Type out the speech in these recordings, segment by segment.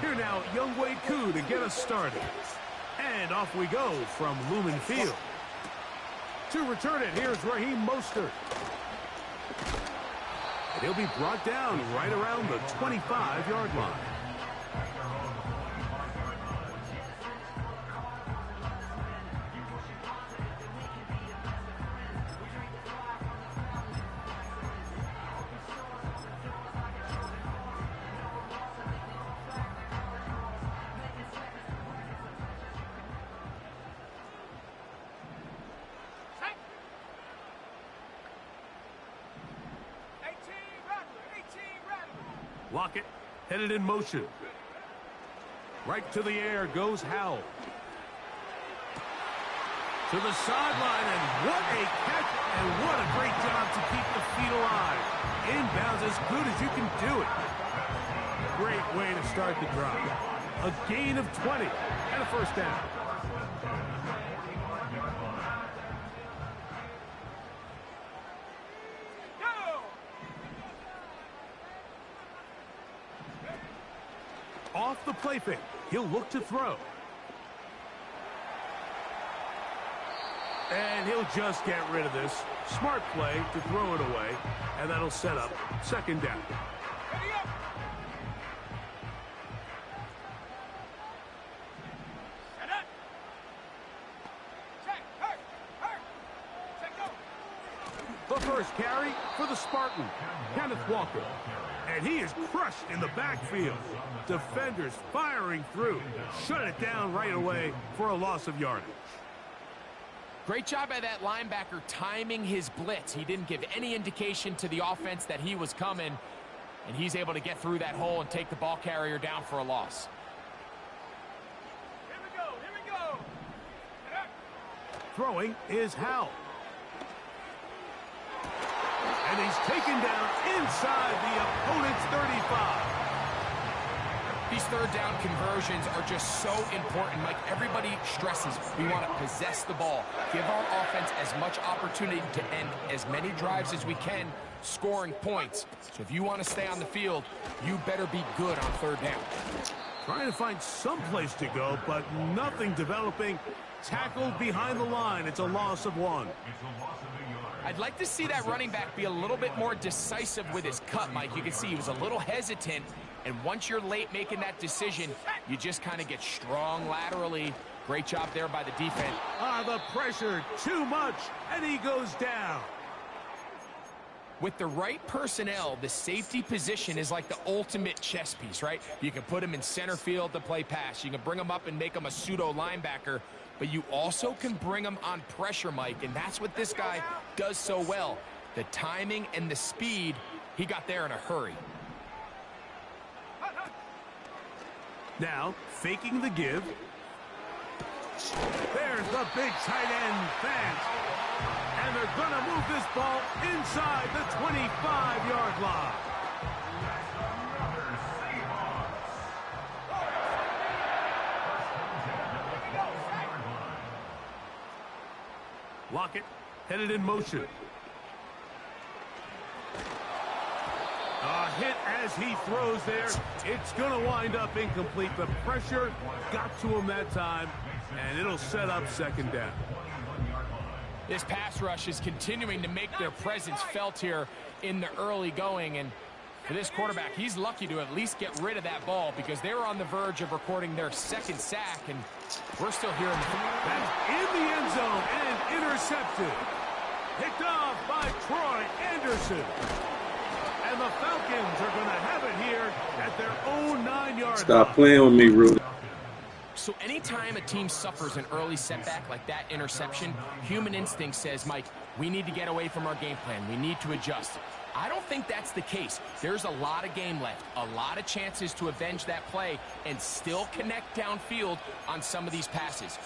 Here now, Younghoe Koo to get us started. And off we go from Lumen Field. To return it, here's Raheem Mostert. And he'll be brought down right around the 25-yard line. Lockett headed in motion. Right to the air goes Howell. To the sideline, and what a catch, and what a great job to keep the feet alive. Inbounds as good as you can do it. Great way to start the drive. A gain of 20 and a first down. Off the play fake, he'll look to throw. And he'll just get rid of this. Smart play to throw it away, and that'll set up second down. The first carry for the Spartan, Kenneth Walker. And he is crushed in the backfield. Defenders firing through. Shut it down right away for a loss of yardage. Great job by that linebacker timing his blitz. He didn't give any indication to the offense that he was coming, and he's able to get through that hole and take the ball carrier down for a loss. Here we go. Throwing is Howell. And he's taken down inside the opponent's 35. These third down conversions are just so important. Mike, everybody stresses we want to possess the ball. Give our offense as much opportunity to end as many drives as we can, scoring points. So if you want to stay on the field, you better be good on third down. Trying to find some place to go, but nothing developing. Tackled behind the line. It's a loss of 1. I'd like to see that running back be a little bit more decisive with his cut, Mike. You can see he was a little hesitant, and once you're late making that decision, you just kind of get strong laterally. Great job there by the defense. The pressure, too much, and he goes down. With the right personnel, the safety position is like the ultimate chess piece, right? You can put him in center field to play pass. You can bring him up and make him a pseudo linebacker, but you also can bring him on pressure, Mike, and that's what this guy does so well. The timing and the speed, he got there in a hurry. Now, faking the give. There's the big tight end fans. And they're going to move this ball inside the 25-yard line. Lockett headed in motion. A hit as he throws there. It's going to wind up incomplete. The pressure got to him that time, and it'll set up second down. This pass rush is continuing to make their presence felt here in the early going, and for this quarterback, he's lucky to at least get rid of that ball because they were on the verge of recording their second sack, and we're still here in the end zone and intercepted. Picked off by Troy Anderson. And the Falcons are going to have it here at their own 9-yard line. Stop playing with me, Rudy. So anytime a team suffers an early setback like that interception, human instinct says, Mike, we need to get away from our game plan. We need to adjust. I don't think that's the case. There's a lot of game left, a lot of chances to avenge that play and still connect downfield on some of these passes.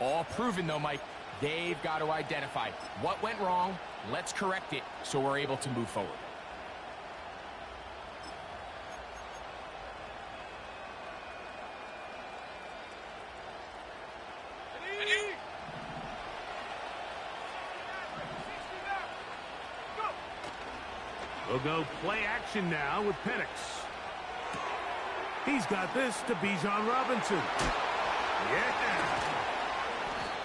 All proven, though, Mike, they've got to identify what went wrong, let's correct it so we're able to move forward. We'll go play action now with Penix. He's got this to Bijan Robinson. Yeah.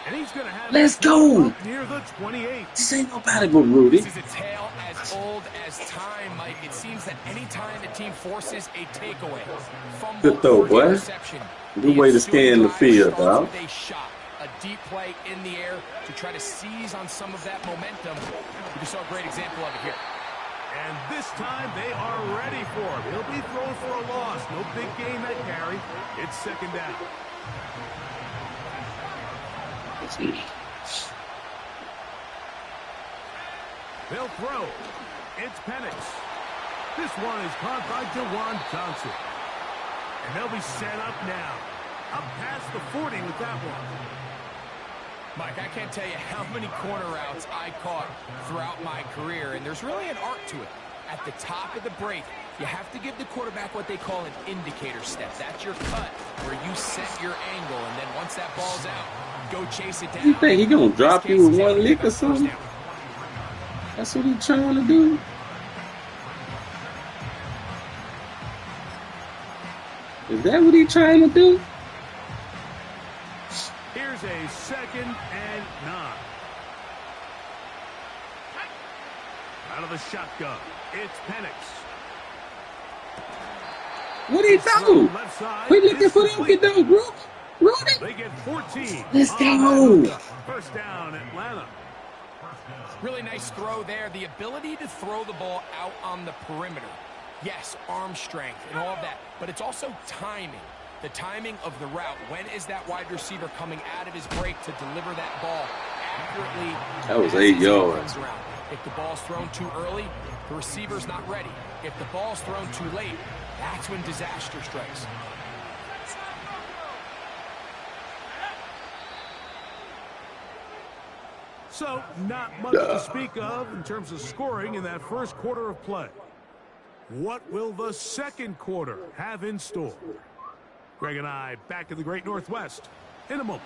And he's going to have Let's go. Near the 28. This ain't nobody but Rudy. This is a tale as old as time, Mike. It seems that any time the team forces a takeaway, Good throw, boy. interception, Good way to scan the field, dog. a shot, a deep play in the air to try to seize on some of that momentum. We just saw a great example of it here. And this time they are ready for him. He'll be thrown for a loss. No big gain that carry. It's second down. They'll throw. It's Penix. This one is caught by Jawan Johnson. And they'll be set up now. Up past the 40 with that one. Mike, I can't tell you how many corner routes I caught throughout my career, and there's really an art to it. At the top of the break, you have to give the quarterback what they call an indicator step. That's your cut, where you set your angle, and then once that ball's out, go chase it down. You think he gonna drop you with one lick or something? That's what he trying to do? Is that what he trying to do? Here's a 2nd and 9. Out of the shotgun, it's Penix. What he do? We looking for them get those Rudy. They get 14. Let's go. First down, Atlanta. Really nice throw there. The ability to throw the ball out on the perimeter. Yes, arm strength and all of that, but it's also timing. The timing of the route. When is that wide receiver coming out of his break to deliver that ball accurately? That was 8 yards. If the ball's thrown too early, the receiver's not ready. If the ball's thrown too late, that's when disaster strikes. So, not much to speak of in terms of scoring in that first quarter of play. What will the second quarter have in store? Greg and I back in the Great Northwest in a moment.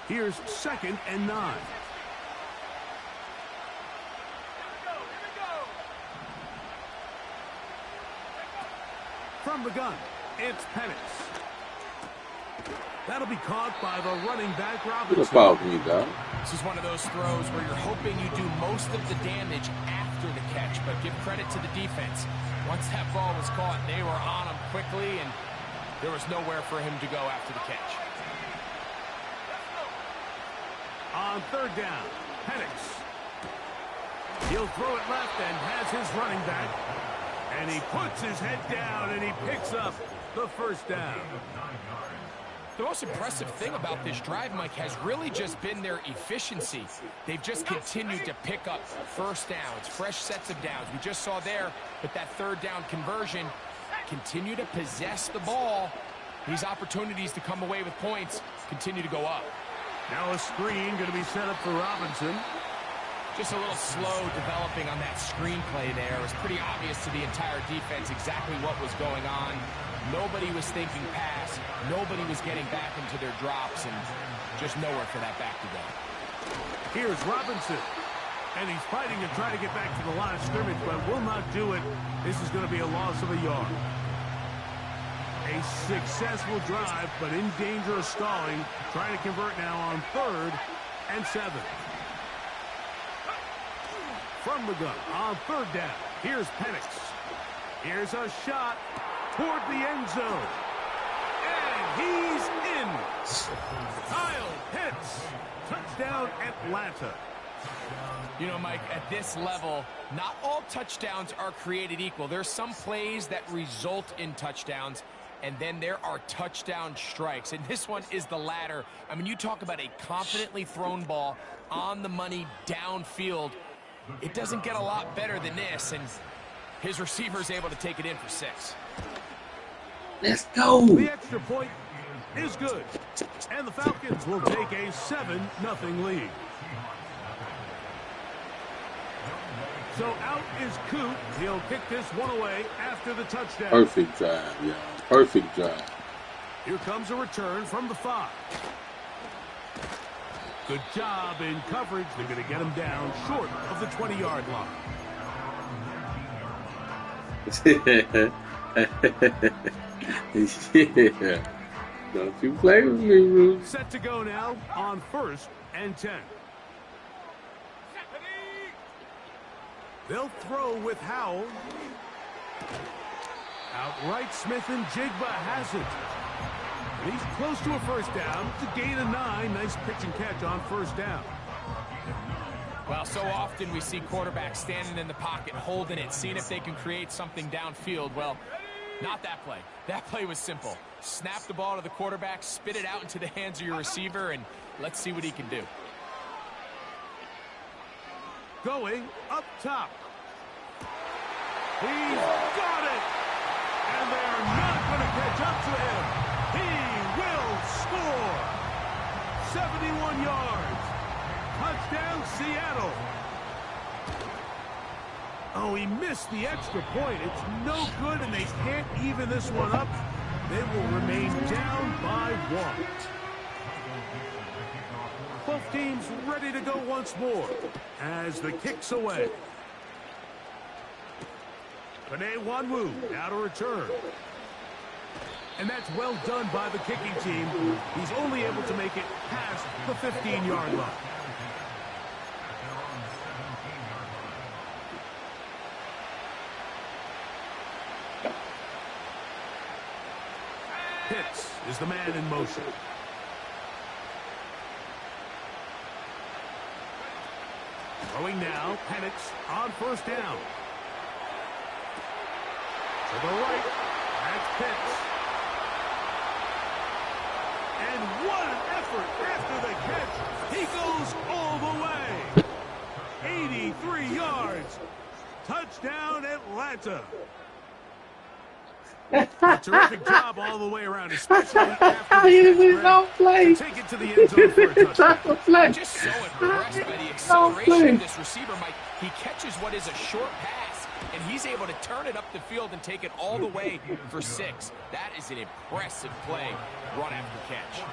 Here's 2nd and 9. From the gun, it's Penix. That'll be caught by the running back, Robinson. What about me, dog? This is one of those throws where you're hoping you do most of the damage after the catch, but give credit to the defense. Once that ball was caught, they were on him quickly, and there was nowhere for him to go after the catch. On 3rd down, Penix. He'll throw it left and has his running back. And he puts his head down and he picks up the first down. The most impressive thing about this drive, Mike, has really just been their efficiency. They've just continued to pick up first downs, fresh sets of downs. We just saw there with that 3rd down conversion, continue to possess the ball. These opportunities to come away with points continue to go up. Now a screen going to be set up for Robinson. Just a little slow developing on that screenplay there. It was pretty obvious to the entire defense exactly what was going on. Nobody was thinking pass. Nobody was getting back into their drops, and just nowhere for that back to go. Here's Robinson. And he's fighting to try to get back to the line of scrimmage, but will not do it. This is going to be a loss of a yard. A successful drive, but in danger of stalling. Trying to convert now on 3rd and 7. From the gun on 3rd down. Here's Penix. Here's a shot toward the end zone. And he's in. Kyle Pitts. Touchdown, Atlanta. You know, Mike, at this level, not all touchdowns are created equal. There's some plays that result in touchdowns, and then there are touchdown strikes. And this one is the latter. I mean, you talk about a confidently thrown ball on the money downfield. It doesn't get a lot better than this, and his receiver's able to take it in for 6. Let's go. The extra point is good, and the Falcons will take a 7-0 lead. So out is Coop. He'll kick this one away after the touchdown. Perfect drive, yeah. Perfect drive. Here comes a return from the 5. Good job in coverage. They're going to get him down short of the 20-yard line. Yeah. Don't you play with me, Ruth. Set to go now on 1st and 10. They'll throw with Howell. Outright Smith and Jigba has it. And he's close to a first down. It's a gain of 9. Nice pitch and catch on first down. Well, so often we see quarterbacks standing in the pocket, holding it, seeing if they can create something downfield. Well, not that play. That play was simple. Snap the ball to the quarterback, spit it out into the hands of your receiver, and let's see what he can do. Going up top. He's got it! And they're not going to catch up to him. He will score! 71 yards. Touchdown, Seattle. Oh, he missed the extra point. It's no good, and they can't even this one up. They will remain down by 1. Both teams ready to go once more as the kick's away. Penei Wanwu now to return. And that's well done by the kicking team. He's only able to make it past the 15-yard line. Pitts is the man in motion. Throwing now, Penix on first down. To the right, that's Pitts. And what an effort after the catch. He goes all the way. 83 yards. Touchdown, Atlanta. Terrific job all the way around, especially after the take it to the end zone for a touchdown. I'm just so impressed by the acceleration of this receiver, Mike. He catches what is a short pass, and he's able to turn it up the field and take it all the way for 6. That is an impressive play, run after catch.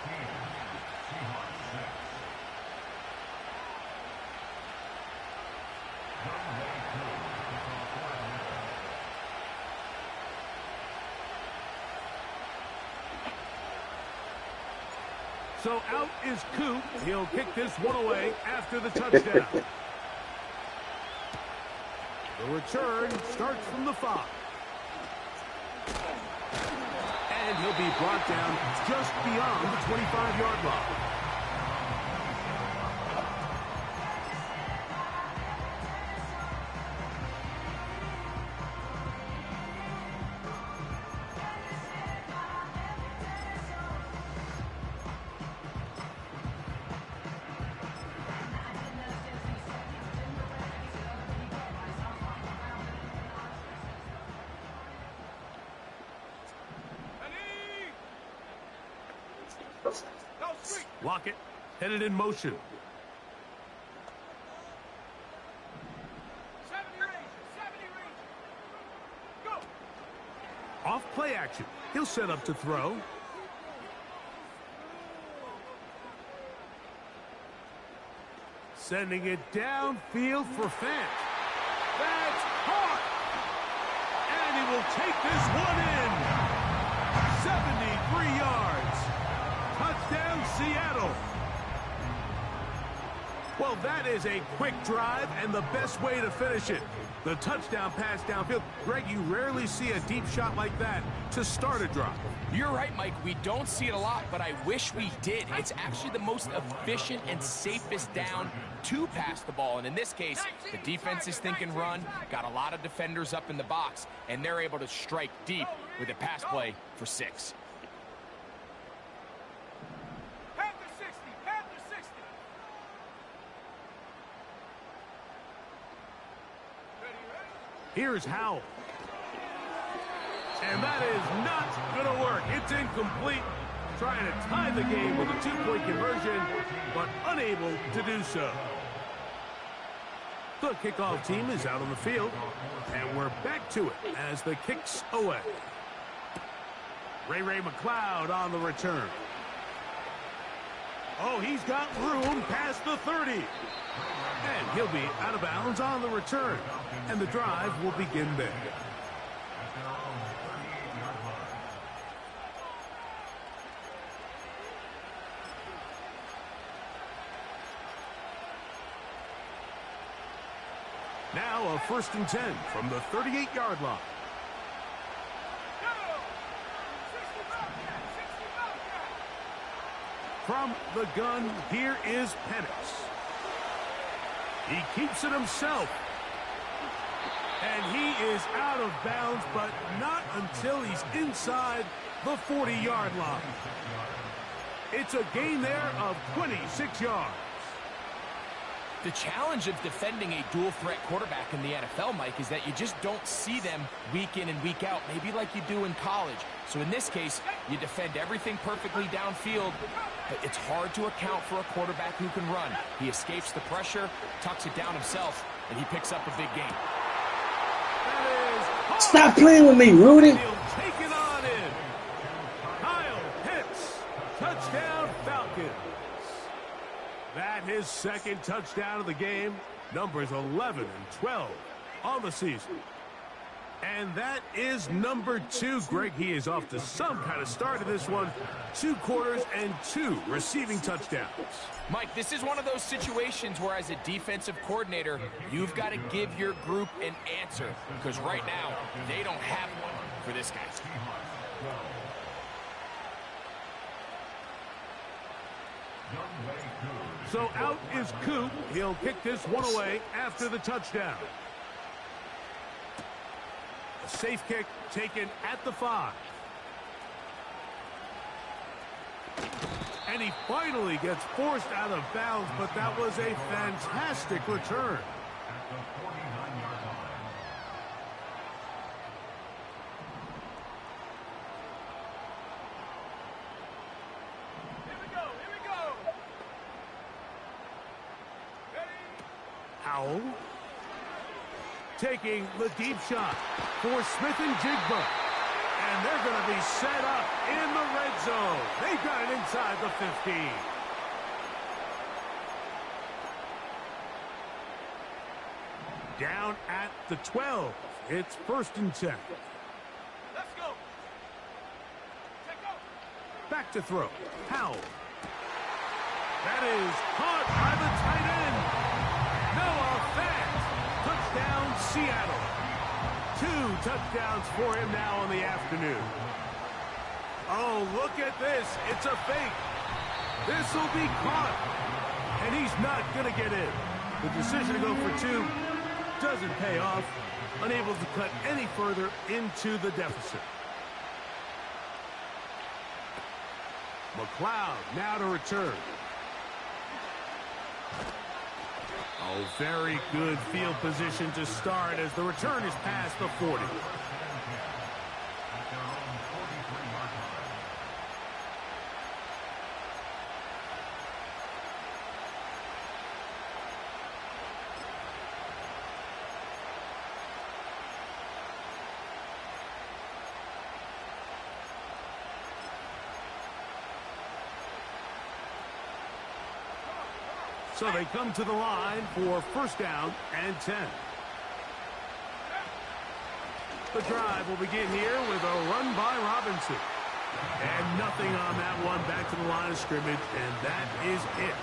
So out is Coop. He'll kick this one away after the touchdown. The return starts from the 5. And he'll be brought down just beyond the 25-yard line. Lockett headed in motion. Off play action. He'll set up to throw. Sending it downfield for Fant. That's caught. And he will take this one in. 73 yards. Touchdown, Seattle. Well, that is a quick drive and the best way to finish it. The touchdown pass downfield. Greg, you rarely see a deep shot like that to start a drive. You're right, Mike. We don't see it a lot, but I wish we did. It's actually the most efficient and safest down to pass the ball. And in this case, the defense is thinking run, got a lot of defenders up in the box, and they're able to strike deep with a pass play for 6. Here's Howell. And that is not going to work. It's incomplete. Trying to tie the game with a 2-point conversion, but unable to do so. The kickoff team is out on the field, and we're back to it as the kick's away. Ray McCloud on the return. Oh, he's got room past the 30. And he'll be out of bounds on the return. And the drive will begin there. Now a 1st and 10 from the 38-yard line. From the gun, here is Penix. He keeps it himself. And he is out of bounds, but not until he's inside the 40-yard line. It's a gain there of 26 yards. The challenge of defending a dual-threat quarterback in the NFL, Mike, is that you just don't see them week in and week out, maybe like you do in college. So in this case, you defend everything perfectly downfield, but it's hard to account for a quarterback who can run. He escapes the pressure, tucks it down himself, and he picks up a big gain. Stop playing with me, Rudy. He'll take it on in. Kyle Pitts, touchdown Falcons. That his 2nd touchdown of the game. Numbers 11 and 12 on the season. And that is number 2. Greg, he is off to some kind of start in this one. 2 quarters and 2 receiving touchdowns. Mike, this is one of those situations where as a defensive coordinator, you've got to give your group an answer. Because right now, they don't have one for this guy. So out is Coop. He'll kick this one away after the touchdown. A safe kick taken at the 5. And he finally gets forced out of bounds, but that was a fantastic return. Howell taking the deep shot for Smith and Jigba. And they're going to be set up in the red zone. They've got it inside the 15. Down at the 12. It's 1st and 10. Let's go. Back to throw. Howell. That is caught by the tight end. Noah Fant. Touchdown, Seattle. 2 touchdowns for him now in the afternoon. Oh, look at this. It's a fake. This will be caught. And he's not going to get in. The decision to go for 2 doesn't pay off. Unable to cut any further into the deficit. McCloud now to return. Oh, very good field position to start as the return is past the 40. So they come to the line for 1st down and 10. The drive will begin here with a run by Robinson. And nothing on that one. Back to the line of scrimmage, and that is it.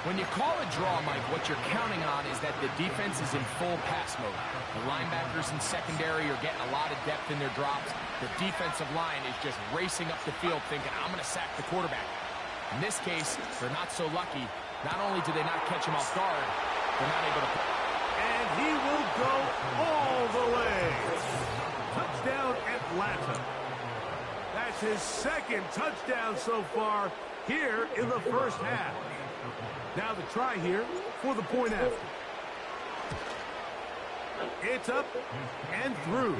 When you call a draw, Mike, what you're counting on is that the defense is in full pass mode. The linebackers in secondary are getting a lot of depth in their drops. The defensive line is just racing up the field thinking, I'm going to sack the quarterback. In this case, they're not so lucky. Not only do they not catch him off guard, they're not able to... And he will go all the way. Touchdown, Atlanta. That's his 2nd touchdown so far here in the 1st half. Now the try here for the point after. It's up and through.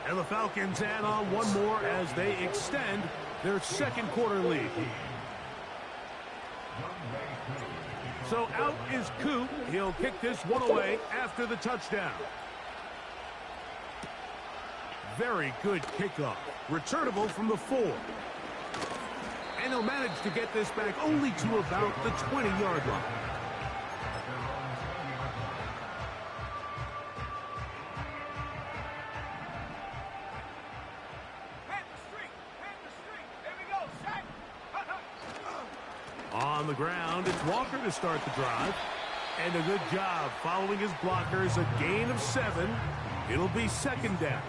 And the Falcons add on one more as they extend their 2nd quarter lead. So out is Coop. He'll kick this one away after the touchdown. Very good kickoff. returnable from the 4. And he'll manage to get this back only to about the 20-yard line. On the ground, it's Walker to start the drive. And a good job following his blockers, a gain of 7. It'll be second down.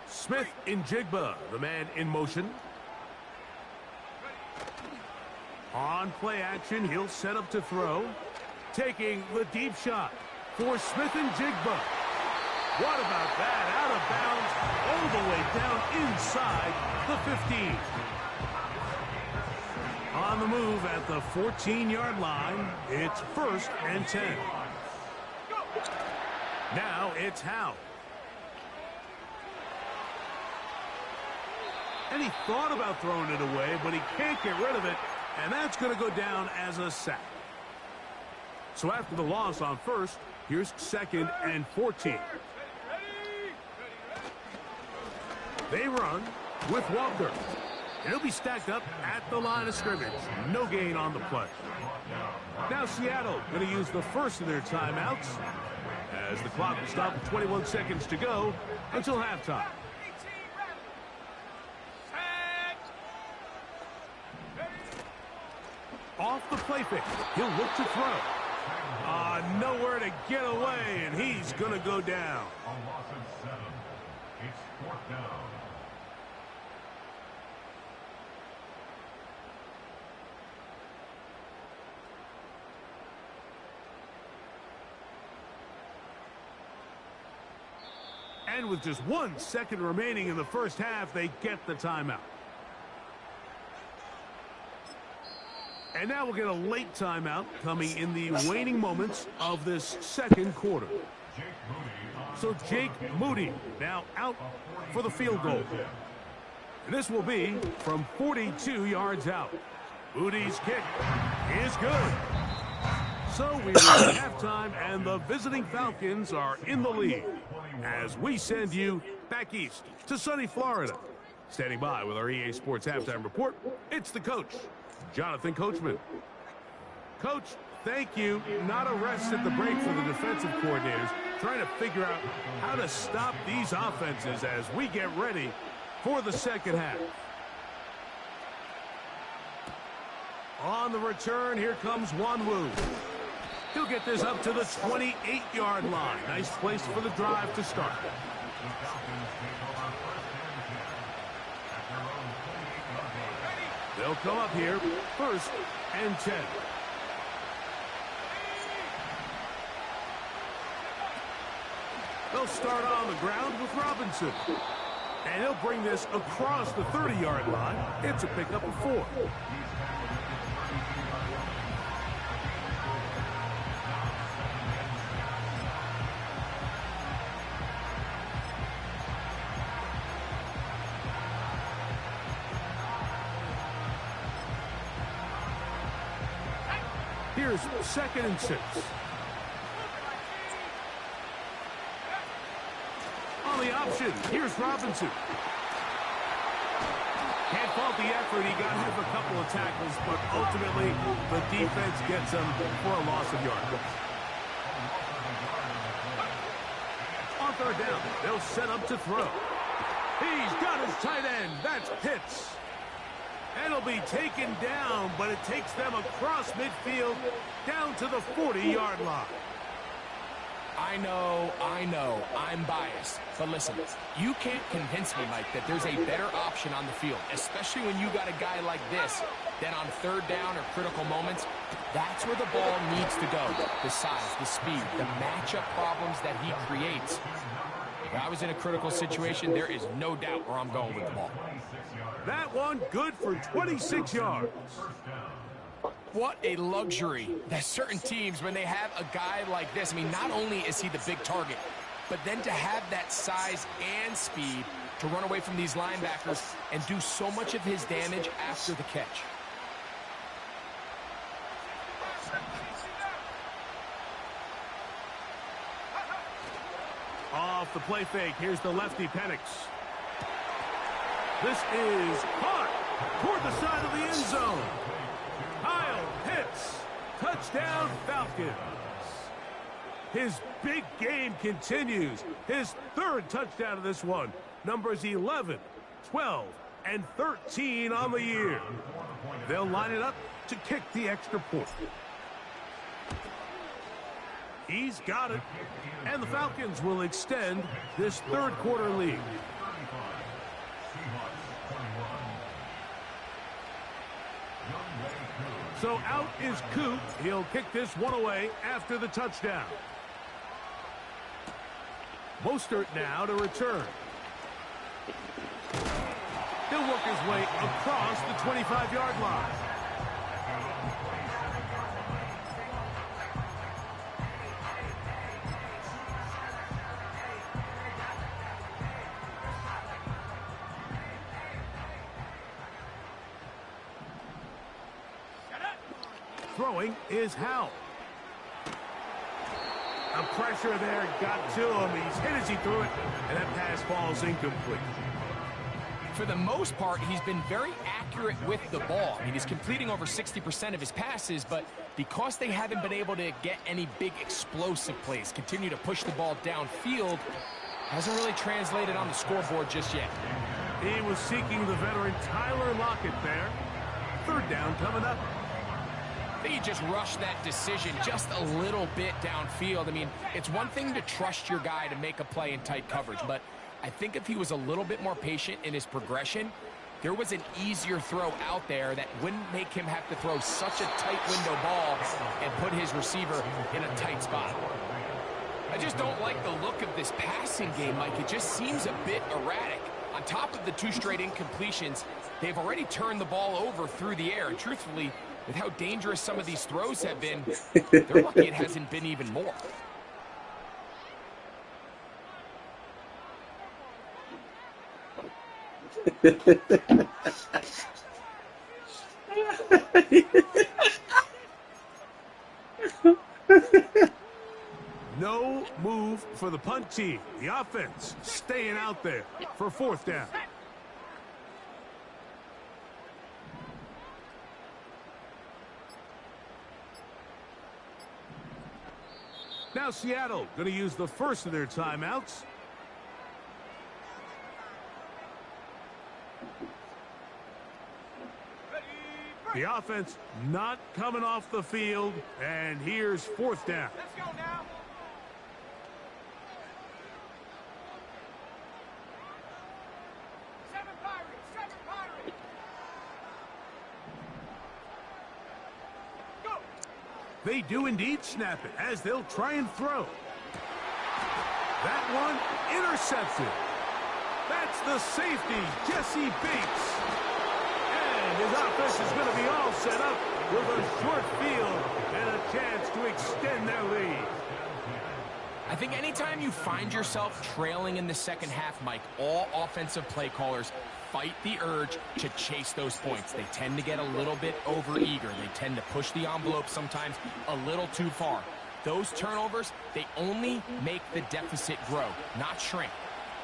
Smith in Jigba, the man in motion. On play action, he'll set up to throw. Taking the deep shot for Smith and Jigba. What about that? Out of bounds, all the way down inside the 15. On the move at the 14-yard line, it's 1st and 10. Now it's Howe. And he thought about throwing it away, but he can't get rid of it, and that's going to go down as a sack. So after the loss on 1st, here's 2nd and 14. They run with Walker. He'll be stacked up at the line of scrimmage. No gain on the play. Now Seattle going to use the first of their timeouts as the clock will stop with 21 seconds to go until halftime. Off the play fake. He'll look to throw. Nowhere to get away, and he's going to go down. A loss of 7. It's 4th down. And with just 1 second remaining in the first half, they get the timeout. And now we'll get a late timeout coming in the waning moments of this second quarter. So Jake Moody now out for the field goal. And this will be from 42 yards out. Moody's kick is good. So we reach halftime, and the visiting Falcons are in the lead as we send you back east to sunny Florida. Standing by with our EA Sports Halftime Report, it's the coach, Jonathan Coachman. Coach, thank you. Not a rest at the break for the defensive coordinators, trying to figure out how to stop these offenses as we get ready for the second half. On the return, here comes Wanwu. He'll get this up to the 28-yard line. Nice place for the drive to start. They'll come up here, 1st and 10. They'll start on the ground with Robinson. And he'll bring this across the 30-yard line. It's a pickup of 4. Here's 2nd and 6. On the option, here's Robinson. Can't fault the effort. He got hit with a couple of tackles, but ultimately the defense gets him for a loss of yards. On 3rd down, they'll set up to throw. He's got his tight end. That's Pitts. And he'll be taken down, but it takes them across midfield down to the 40-yard line. I know, I'm biased. But listen, you can't convince me, Mike, that there's a better option on the field, especially when you got a guy like this, then on 3rd down or critical moments, that's where the ball needs to go. The size, the speed, the matchup problems that he creates. If I was in a critical situation, there is no doubt where I'm going with the ball. That one good for 26 yards. What a luxury that certain teams, when they have a guy like this, I mean, not only is he the big target, but then to have that size and speed to run away from these linebackers and do so much of his damage after the catch. Off the play fake, here's the lefty Penix. This is caught toward the side of the end zone. Kyle Pitts, touchdown Falcons. His big game continues. His third touchdown of this one. Numbers 11, 12, and 13 on the year. They'll line it up to kick the extra point. He's got it. And the Falcons will extend this third quarter lead. So out is Coop. He'll kick this one away after the touchdown. Mostert now to return. He'll work his way across the 25-yard line. Throwing is Howell. The pressure there got to him. He's hit as he threw it, and that pass falls incomplete. For the most part, he's been very accurate with the ball. I mean, he's completing over 60% of his passes, but because they haven't been able to get any big explosive plays, continue to push the ball downfield, hasn't really translated on the scoreboard just yet. He was seeking the veteran Tyler Lockett there. Third down coming up. He just rushed that decision just a little bit downfield. I mean, it's one thing to trust your guy to make a play in tight coverage, but I think if he was a little bit more patient in his progression, there was an easier throw out there that wouldn't make him have to throw such a tight window ball and put his receiver in a tight spot. I just don't like the look of this passing game, Mike. It just seems a bit erratic. On top of the 2 straight incompletions, they've already turned the ball over through the air, and truthfully, with how dangerous some of these throws have been, they're lucky it hasn't been even more. No move for the punt team. The offense staying out there for fourth down. Now Seattle going to use the first of their timeouts. The offense not coming off the field, and here's fourth down. Let's go now. Seven Pirates. Go. They do indeed snap it as they'll try and throw. That one intercepted. That's the safety, Jesse Bates. And his offense is going to be all set up with a short field and a chance to extend their lead. I think anytime you find yourself trailing in the second half, Mike, all offensive play callers fight the urge to chase those points. They tend to get a little bit overeager. They tend to push the envelope sometimes a little too far. Those turnovers, they only make the deficit grow, not shrink.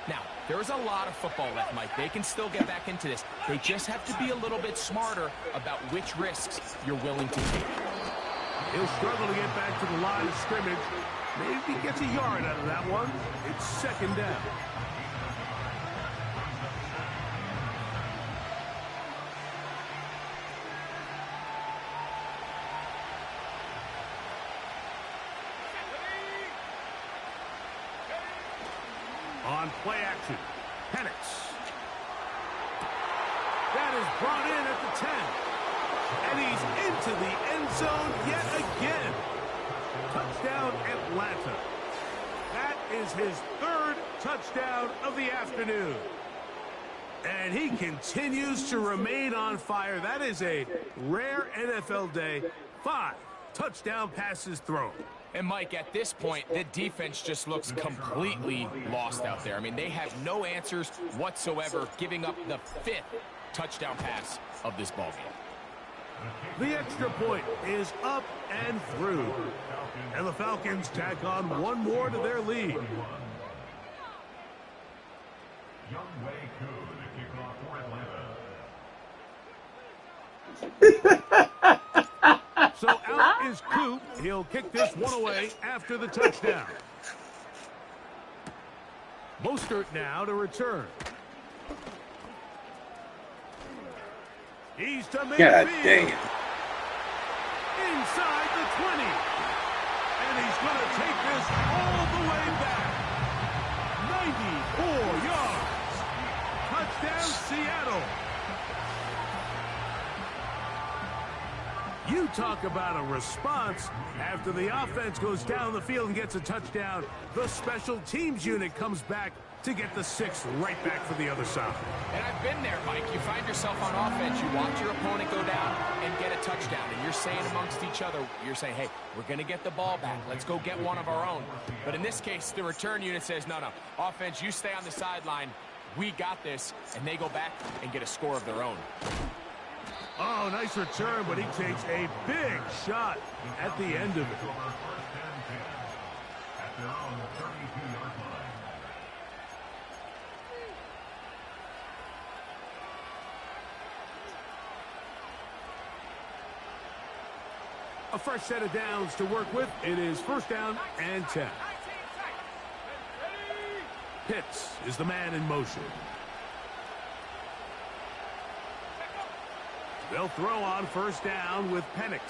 Now, there's a lot of football left, Mike. They can still get back into this. They just have to be a little bit smarter about which risks you're willing to take. He'll struggle to get back to the line of scrimmage. Maybe he gets a yard out of that one. It's second down. On play action, Penix. That is brought in at the 10. And he's into the end zone yet again. Touchdown, Atlanta. That is his third touchdown of the afternoon. And he continues to remain on fire. That is a rare NFL day. 5 touchdown passes thrown. And, Mike, at this point, the defense just looks completely lost out there. I mean, they have no answers whatsoever, giving up the 5th touchdown pass of this ballgame. The extra point is up and through. And the Falcons tack on one more to their lead. Youngway Koo to kick off for Atlanta. So out is Koo. He'll kick this one away after the touchdown. Mostert now to return. He's to midfield. God dang. Inside the 20. And he's going to take this all the way back. 94 yards. Touchdown, Seattle. You talk about a response. After the offense goes down the field and gets a touchdown, the special teams unit comes back to get the 6 right back for the other side. And I've been there, Mike. You find yourself on offense, you watch your opponent go down and get a touchdown, and you're saying amongst each other, you're saying, hey, we're going to get the ball back. Let's go get one of our own. But in this case, the return unit says, no, offense, you stay on the sideline. We got this, and they go back and get a score of their own. Oh, nice return, but he takes a big shot at the end of it. First and 10 at their own 32-yard line. A fresh set of downs to work with. It is first down and 10. Pitts is the man in motion. They'll throw on first down with Penix.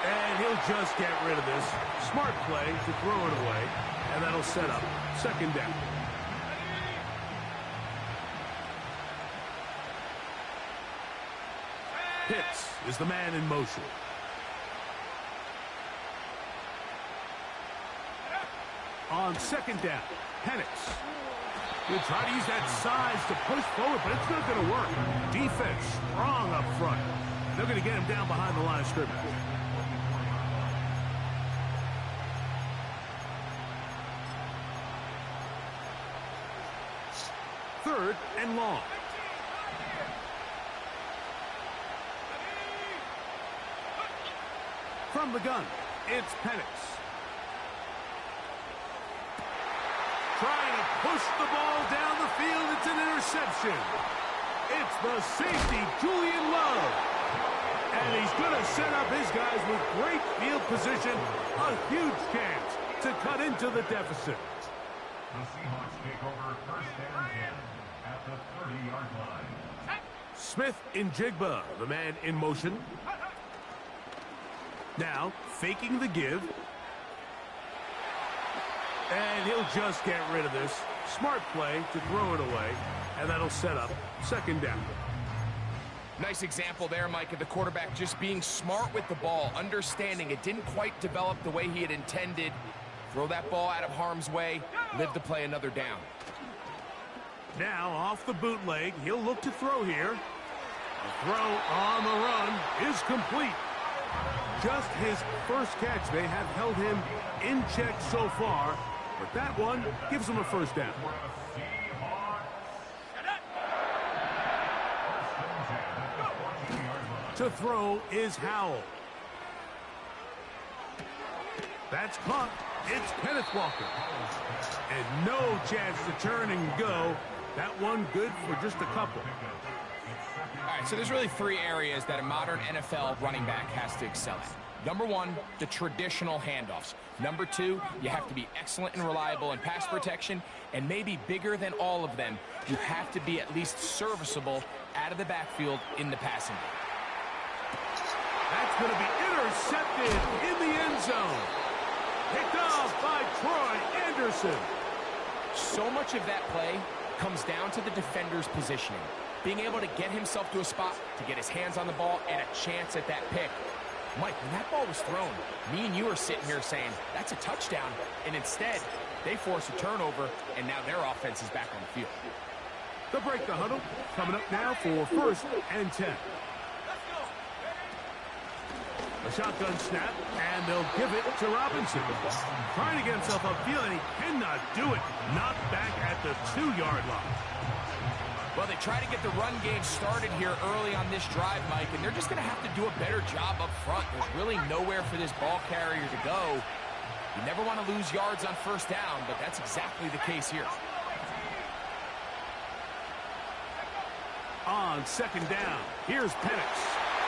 And he'll just get rid of this. Smart play to throw it away. And that'll set up second down. Pitts is the man in motion. On second down, Penix. He'll try to use that size to push forward, but it's not going to work. Defense strong up front. They're going to get him down behind the line of scrimmage. Third and long. From the gun, it's Penix. Trying to push the ball down the field. It's an interception. It's the safety, Julian Love. And he's going to set up his guys with great field position. A huge chance to cut into the deficit. The Seahawks take over first and 10 at the 30-yard line. Smith in Jigba, the man in motion. Now, faking the give. And he'll just get rid of this. Smart play to throw it away. And that'll set up second down. Nice example there, Mike, of the quarterback just being smart with the ball, understanding it didn't quite develop the way he had intended. Throw that ball out of harm's way, live to play another down. Now, off the bootleg, he'll look to throw here. The throw on the run is complete. Just his first catch. They have held him in check so far, but that one gives him a first down. To throw is Howell. That's caught. It's Kenneth Walker. And no chance to turn and go. That one good for just a couple. All right, so there's really 3 areas that a modern NFL running back has to excel at. Number 1, the traditional handoffs. Number 2, you have to be excellent and reliable in pass protection. And maybe bigger than all of them, you have to be at least serviceable out of the backfield in the passing game. That's going to be intercepted in the end zone. Picked off by Troy Anderson. So much of that play comes down to the defender's positioning. Being able to get himself to a spot, to get his hands on the ball, and a chance at that pick. Mike, when that ball was thrown, me and you are sitting here saying, that's a touchdown. And instead, they force a turnover, and now their offense is back on the field. They'll break the huddle. Coming up now for first and 10. A shotgun snap, and they'll give it to Robinson. Trying to get himself upfield, and he cannot do it. Knocked back at the 2-yard line. Well, they try to get the run game started here early on this drive, Mike, and they're just going to have to do a better job up front. There's really nowhere for this ball carrier to go. You never want to lose yards on first down, but that's exactly the case here. On second down, here's Penix.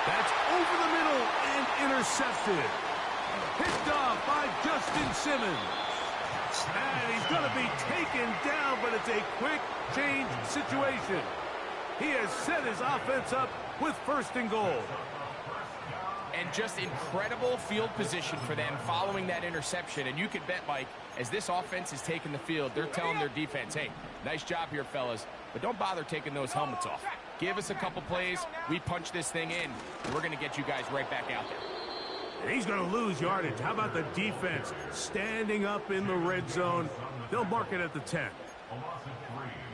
That's over the middle and intercepted. Picked off by Justin Simmons. And he's going to be taken down, but it's a quick change situation. He has set his offense up with first and goal. And just incredible field position for them following that interception. And you could bet, Mike, as this offense is taking the field, they're telling their defense, hey, nice job here, fellas, but don't bother taking those helmets off. Give us a couple plays, we punch this thing in, and we're going to get you guys right back out there. And he's going to lose yardage. How about the defense standing up in the red zone? They'll mark it at the 10.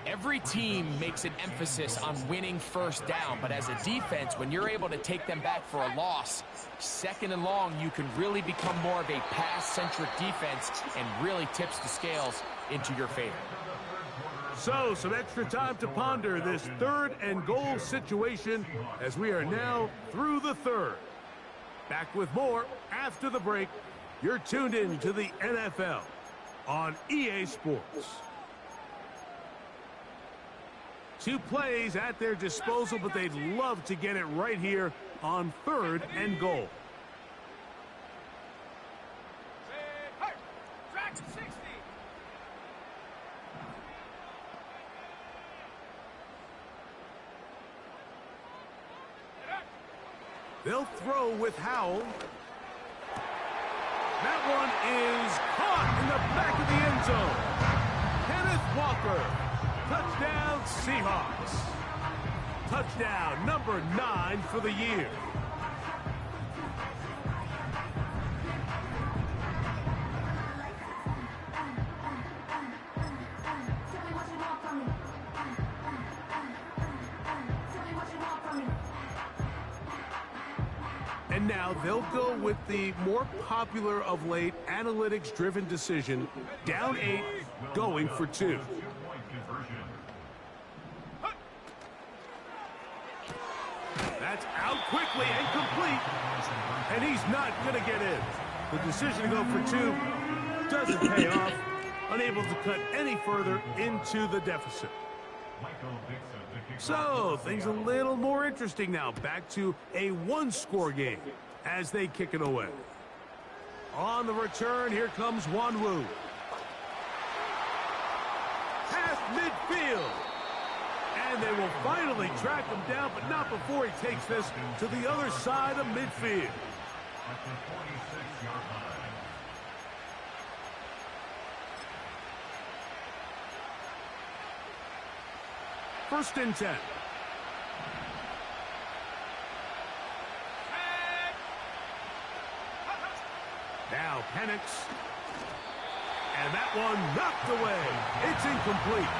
Every team makes an emphasis on winning first down, but as a defense, when you're able to take them back for a loss, second and long, you can really become more of a pass-centric defense and really tips the scales into your favor. So, some extra time to ponder this third and goal situation as we are now through the third. Back with more after the break. You're tuned in to the NFL on EA Sports. 2 plays at their disposal, but they'd love to get it right here on third and goal. They'll throw with Howell. That one is caught in the back of the end zone. Kenneth Walker. Touchdown, Seahawks. Touchdown number 9 for the year. And now they'll go with the more popular of late analytics-driven decision. Down 8, going for 2. That's out quickly and complete. And he's not going to get in. The decision to go for 2 doesn't pay off. Unable to cut any further into the deficit. So, things a little more interesting now. Back to a 1-score game as they kick it away. On the return, here comes Wanwu. Past midfield. And they will finally track him down, but not before he takes this to the other side of midfield. At the 46-yard line. First and 10. Now Penix. And that one knocked away. It's incomplete.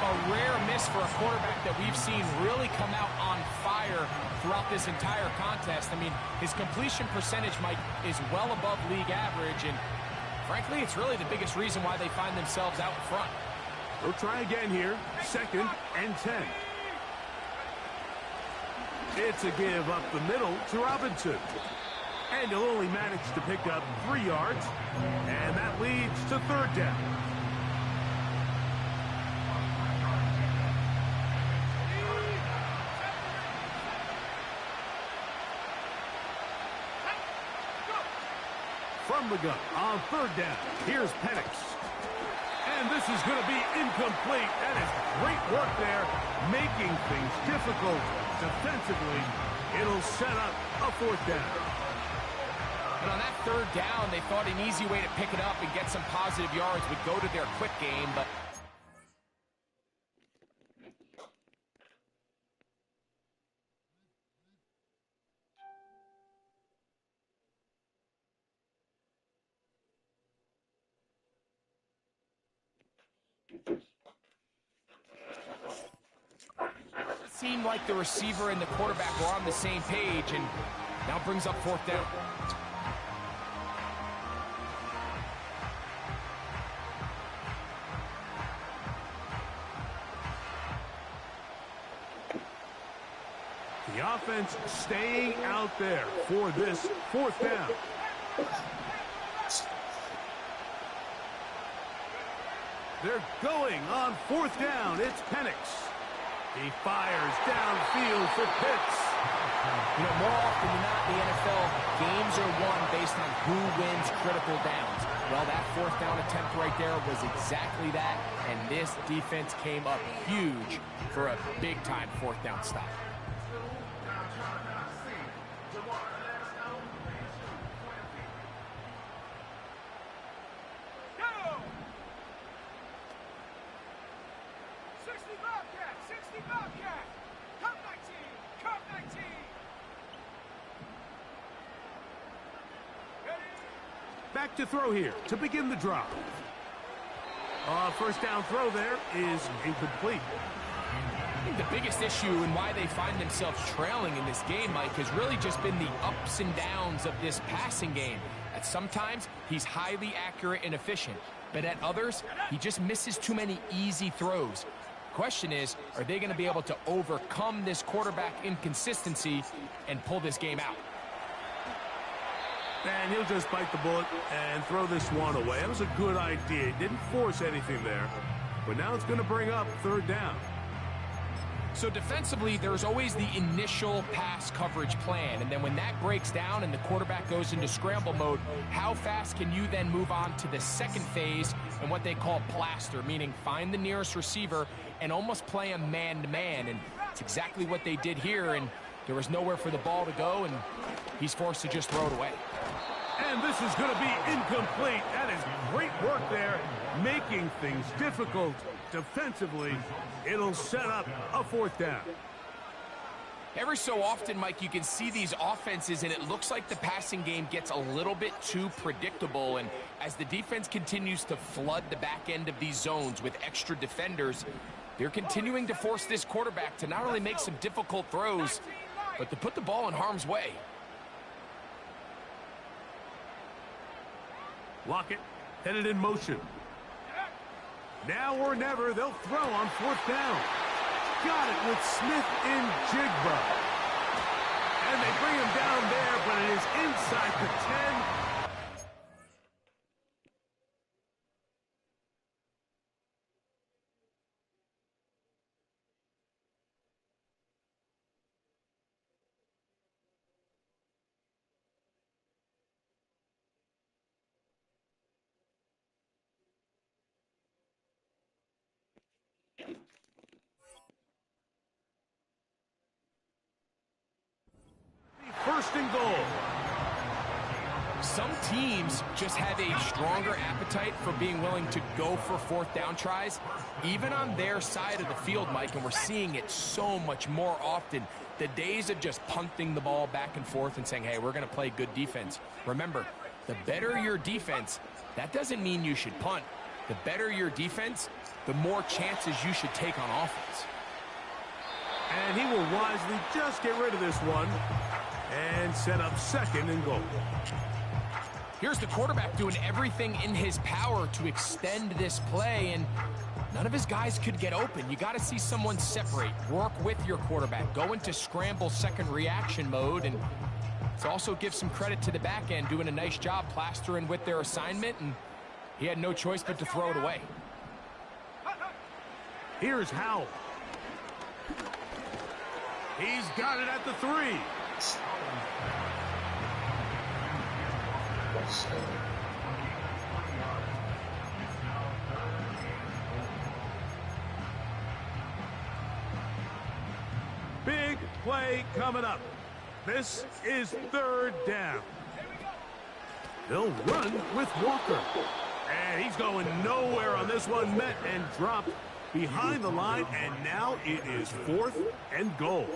A rare miss for a quarterback that we've seen really come out on fire throughout this entire contest. I mean, his completion percentage, Mike, is well above league average, and frankly, it's really the biggest reason why they find themselves out in front. We'll try again here. Second and 10. It's a give up the middle to Robinson. And he'll only manage to pick up 3 yards. And that leads to third down. From the gun on third down. Here's Penix. And this is going to be incomplete. That is great work there, making things difficult defensively. It'll set up a fourth down. And on that third down, they thought an easy way to pick it up and get some positive yards would go to their quick game, but it seemed like the receiver and the quarterback were on the same page, and now brings up fourth down. The offense staying out there for this fourth down. They're going on 4th down. It's Penix. He fires downfield for Pitts. You know, more often than not in the NFL, games are won based on who wins critical downs. Well, that 4th down attempt right there was exactly that, and this defense came up huge for a big-time 4th down stop. Back to throw here to begin the drive. First down throw there is incomplete. I think the biggest issue and why they find themselves trailing in this game, Mike, has really just been the ups and downs of this passing game. At sometimes, he's highly accurate and efficient, but at others, he just misses too many easy throws. Question is, are they going to be able to overcome this quarterback inconsistency and pull this game out? And he'll just bite the bullet and throw this one away. That was a good idea. He didn't force anything there. But now it's going to bring up 3rd down. So defensively, there's always the initial pass coverage plan. And then when that breaks down and the quarterback goes into scramble mode, how fast can you then move on to the second phase and what they call plaster, meaning find the nearest receiver and almost play him man-to-man. And it's exactly what they did here. And there was nowhere for the ball to go, and he's forced to just throw it away. And this is going to be incomplete. That is great work there, making things difficult defensively. It'll set up a 4th down. Every so often, Mike, you can see these offenses, and it looks like the passing game gets a little bit too predictable. And as the defense continues to flood the back end of these zones with extra defenders, they're continuing to force this quarterback to not only make some difficult throws, but to put the ball in harm's way. Lockett headed in motion. Now or never, they'll throw on 4th down. Got it with Smith in Jigba. And they bring him down there, but it is inside the 10. First and goal. Some teams just have a stronger appetite for being willing to go for 4th down tries, even on their side of the field, Mike, and we're seeing it so much more often. The days of just punting the ball back and forth and saying, hey, we're going to play good defense. Remember, the better your defense, that doesn't mean you should punt. The better your defense, the more chances you should take on offense. And he will wisely just get rid of this one and set up 2nd and goal. Here's the quarterback doing everything in his power to extend this play, and none of his guys could get open. You got to see someone separate, work with your quarterback, go into scramble second reaction mode, and to also give some credit to the back end, doing a nice job plastering with their assignment, and he had no choice but to throw it away. Here's Howell. He's got it at the 3. Big play coming up. This is 3rd down. They'll run with Walker. And he's going nowhere on this one. Met and dropped behind the line, and now it is 4th and goal.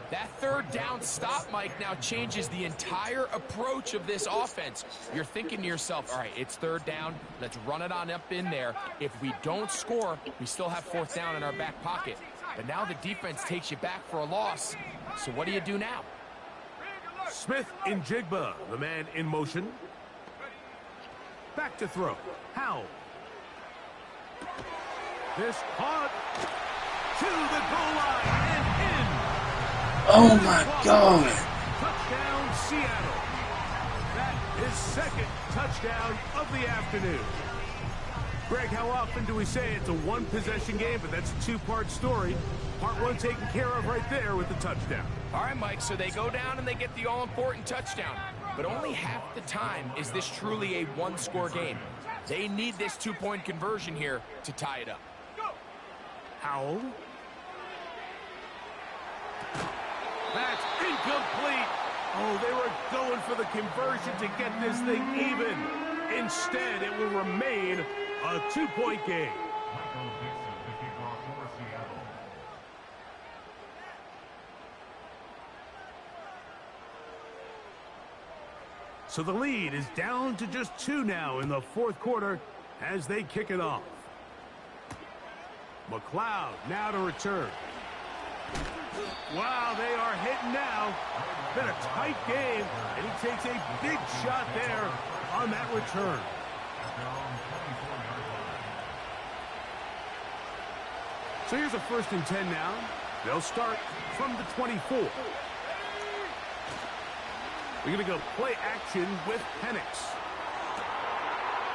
That 3rd down stop, Mike, now changes the entire approach of this offense. You're thinking to yourself, all right, it's 3rd down. Let's run it on up in there. If we don't score, we still have 4th down in our back pocket. But now the defense takes you back for a loss. So what do you do now? Smith in Jigba, the man in motion. Back to throw. Howell. This caught to the goal line and in. Oh my God. Touchdown, Seattle. That is 2nd touchdown of the afternoon. Greg, how often do we say it's a one-possession game, but that's a two-part story? Part one taken care of right there with the touchdown. All right, Mike, so they go down and they get the all-important touchdown. But only half the time is this truly a one-score game. They need this two-point conversion here to tie it up. Howell. That's incomplete. Oh, they were going for the conversion to get this thing even. Instead, it will remain a two-point game. Michael Dixon, the kickoff for Seattle. So the lead is down to just 2 now in the fourth quarter as they kick it off. McLeod now to return. Wow, they are hitting now. Been a tight game, and he takes a big shot there on that return. So here's a 1st and 10 now. They'll start from the 24. We're going to go play action with Penix.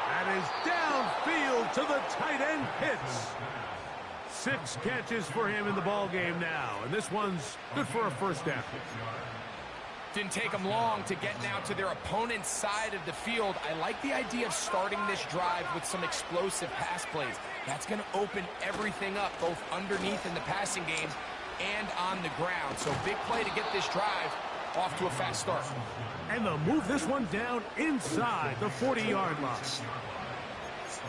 That is downfield to the tight end Pitts. 6 catches for him in the ball game now, and this one's good for a first down. Didn't take them long to get now to their opponent's side of the field. I like the idea of starting this drive with some explosive pass plays. That's going to open everything up, both underneath in the passing game and on the ground. So big play to get this drive off to a fast start. And they'll move this one down inside the 40-yard line.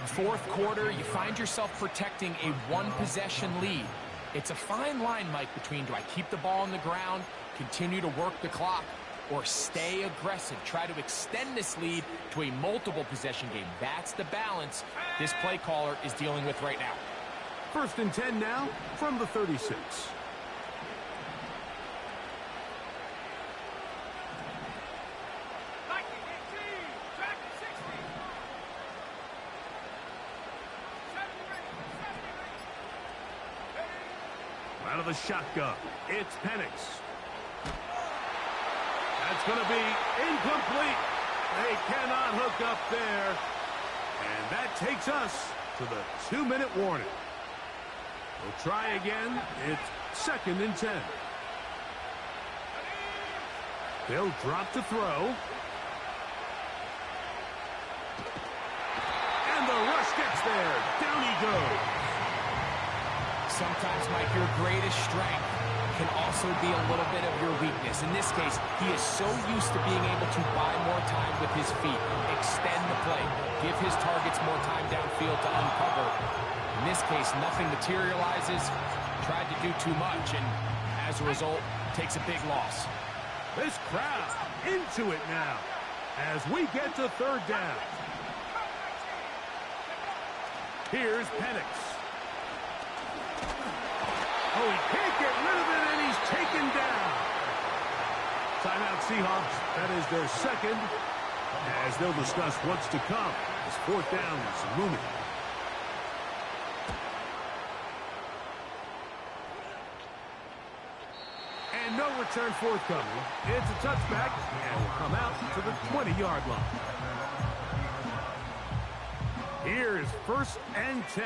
Fourth quarter, you find yourself protecting a one-possession lead. It's a fine line, Mike, between do I keep the ball on the ground, continue to work the clock, or stay aggressive, try to extend this lead to a multiple possession game. That's the balance this play caller is dealing with right now. 1st and 10 now from the 36. Out of the shotgun, it's Penix. That's going to be incomplete. They cannot hook up there. And that takes us to the 2-minute warning. We'll try again. It's 2nd and 10. They'll drop to throw. And the rush gets there. Down he goes. Sometimes, Mike, your greatest strength can also be a little bit of your weakness. In this case, he is so used to being able to buy more time with his feet, extend the play, give his targets more time downfield to uncover. In this case, nothing materializes, tried to do too much, and as a result, takes a big loss. This crowd into it now as we get to 3rd down. Here's Penix. Oh, he can't get rid of it, and he's taken down. Timeout Seahawks. That is their 2nd, as they'll discuss what's to come as 4th down is looming. And no return forthcoming. It's a touchback, and will come out to the 20-yard line. Here's 1st and 10.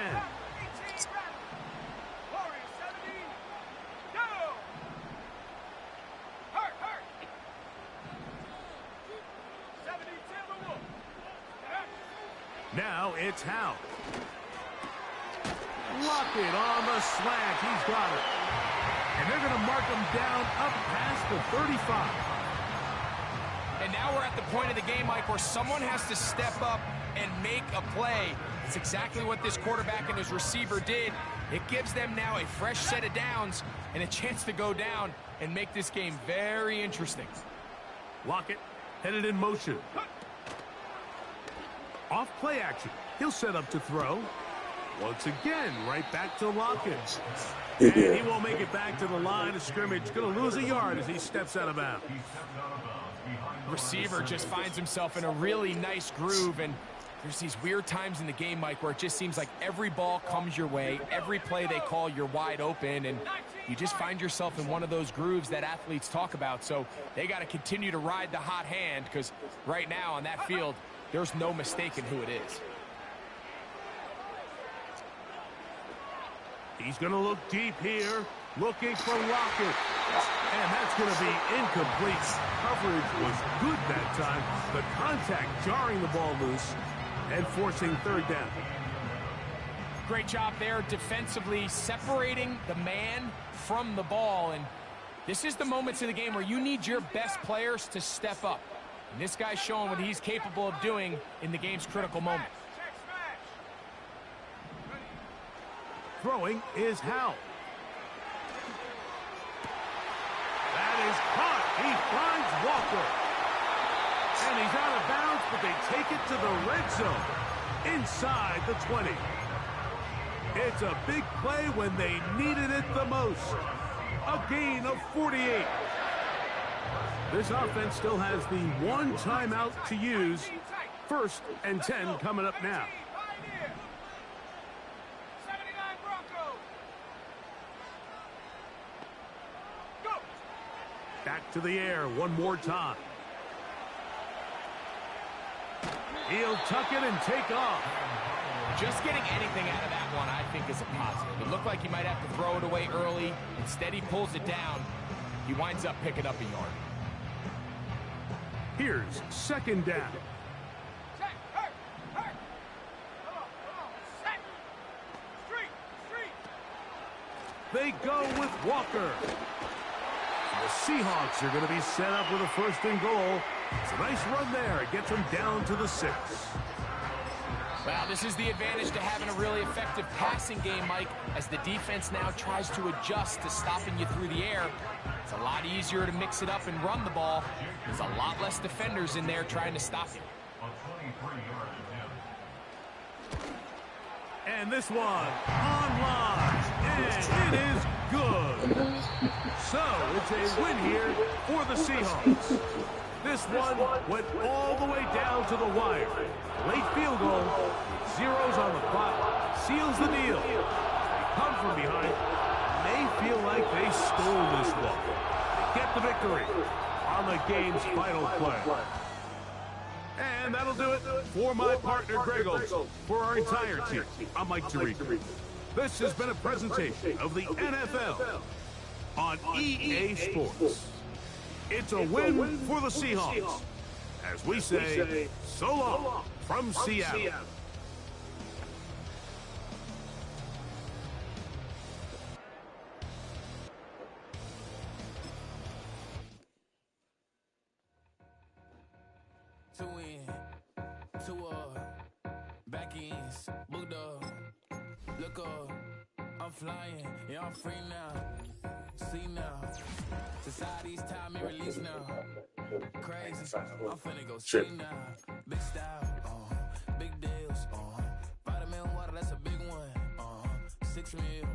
Now it's Howell. Lockett on the slant. He's got it. And they're going to mark him down up past the 35. And now we're at the point of the game, Mike, where someone has to step up and make a play. It's exactly what this quarterback and his receiver did. It gives them now a fresh set of downs and a chance to go down and make this game very interesting. Lockett headed in motion. Off play action. He'll set up to throw. Once again, right back to Lockett. And he won't make it back to the line of scrimmage. Going to lose a yard as he steps out of bounds. Receiver just finds himself in a really nice groove, and there's these weird times in the game, Mike, where it just seems like every ball comes your way, every play they call, you're wide open, and you just find yourself in one of those grooves that athletes talk about. So they got to continue to ride the hot hand, because right now on that field, there's no mistaking who it is. He's going to look deep here, looking for Lockett. And that's going to be incomplete. Coverage was good that time. The contact jarring the ball loose and forcing third down. Great job there defensively, separating the man from the ball. And this is the moments of the game where you need your best players to step up. And this guy's showing what he's capable of doing in the game's critical moment. Throwing is Howell. That is caught. He finds Walker. And he's out of bounds, but they take it to the red zone inside the 20. It's a big play when they needed it the most. A gain of 48. This offense still has the one timeout to use. 1st and 10 coming up now. Back to the air one more time. He'll tuck it and take off. Just getting anything out of that one, I think, is a positive. It looked like he might have to throw it away early. Instead, he pulls it down. He winds up picking up a yard. Here's 2nd down. They go with Walker. The Seahawks are going to be set up with a 1st and goal. It's a nice run there. It gets them down to the 6. Well, this is the advantage to having a really effective passing game, Mike, as the defense now tries to adjust to stopping you through the air. It's a lot easier to mix it up and run the ball. There's a lot less defenders in there trying to stop you. And this one online, and it is good. So it's a win here for the Seahawks. This one went all the way down to the wire. Late field goal, zeros on the clock, seals the deal. They come from behind. They feel like they stole this one. They get the victory on the game's final play. And that'll do it for my partner, Greg Olson. For our entire team, I'm Mike Tirico. This has been a presentation of the NFL on EA Sports. It's a win for the Seahawks. As we say, so long from Seattle. Two in, two back ends, booked up, look up, I'm flying, yeah, I'm free now, see now, society's time and release now, crazy, I'm finna go see now, big style, big deals, vitamin water, that's a big one, 6 meal.